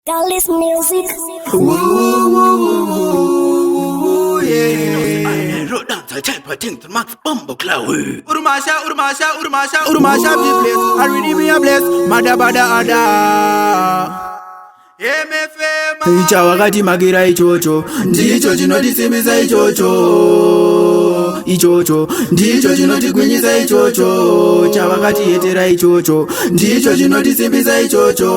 Galis Music. Max Bumbo Cloud. Urmasha, be blessed. I really be a bless. Mada bada ada. Icha wakati magira ichocho, ndicho chinotisimisa ichocho. Ichocho, ndicho chinotigwinyisa ichocho. Chavakati yetera ichocho, ndicho chinotisimisa ichocho.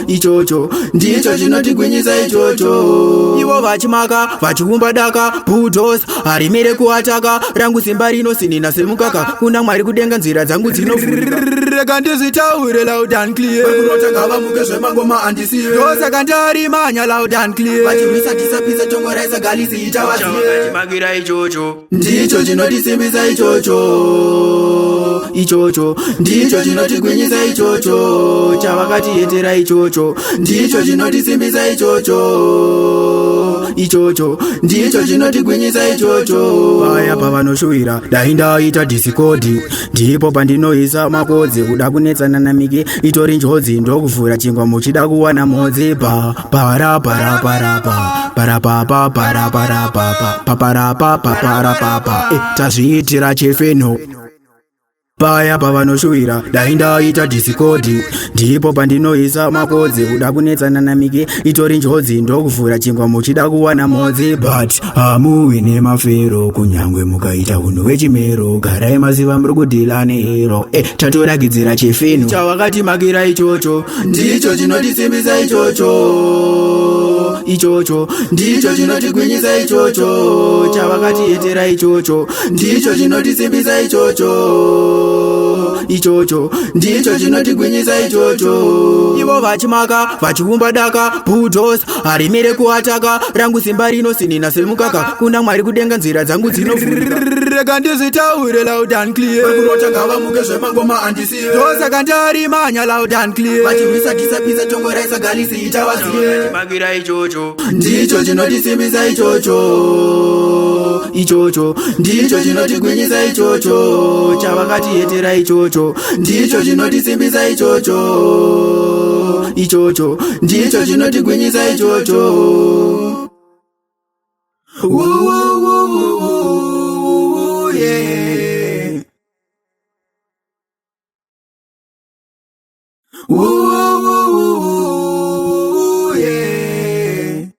Ichocho, ndicho chinotigwinyisa ichocho. Ivo vachimaka, vachiumba daka, bulldoze, arimere kuataka, rangu simba rino sinina semukaka, kuna Mwari kudenga nzira dzangu dzinovhurika. Rega ndizvitaure loud and clear. Vakunotanga vamuke zvemangoma andisiye. Ndosaka ndarimanya loud and clear. Vachirwisa tisapisa tongoraisa galisi itavaziye. Chavakachimagira ichocho, ndicho chinotisimbisa ichocho. Ichocho, ndicho chinotigwinyisa ichocho. Chavakatiyetera ichocho, ndicho chinotisimbisa ichocho. Ichocho, ndicho chinotigwinyisa ichocho. Vaya pavanoshuwira, dai ndaita dhisikodi, ndipo pandinoisa makodzi. Kuda kunetsana namiki, itori njodzi, ndokuvhura chingwa muchida kuwana modzi. Para para para pa para pa pa para para pa pa para pa pa para pa pa. Tazviitira chefeno. Paya pavanoshuwira, dai ndaita dhisikodi, ndipo pandinoisa makodzi. Kuda kunetsana namiki, itori njodzi, ndokuvhura chingwa muchida kuwana modzi. But hamuwi nemafero, kunyangwe mukaita hunhu wechimero. Garai maziva muri kudhila nehero. Tatoragidzira chefeno. Chavakatimakira ichocho, ndicho chinotisimbisa ichocho. Ichocho, ndicho chinotigwinyisa ichocho. Chavakatiyetera ichocho, ndicho chinotisimbisa ichocho. Ichocho, ndicho chinotigwinyisa ichocho. Ivo vachimaka, vachiumba daka, bulldoze, arimere kuataka, rangu simba rino sinina semukaka, kuna Mwari kudenga nzira dzangu dzinovhurika. Rega ndizvitaure loud and clear. Vakunotanga vamuke zvemangoma andisiye. Ndosaka ndarimanya loud and clear. Vachirwisa tisapisa tongoraisa galisi itavaziye. Chavakimagira ichocho, ndicho chinotisimbisa ichocho. Ichocho, ndicho chinotigwinyisa ichocho. Chavakatiyetera ichocho, ndicho chinotisimbisa ichocho. Ichocho, ndicho chinotigwinyisa ichocho. Yeah. Yeah.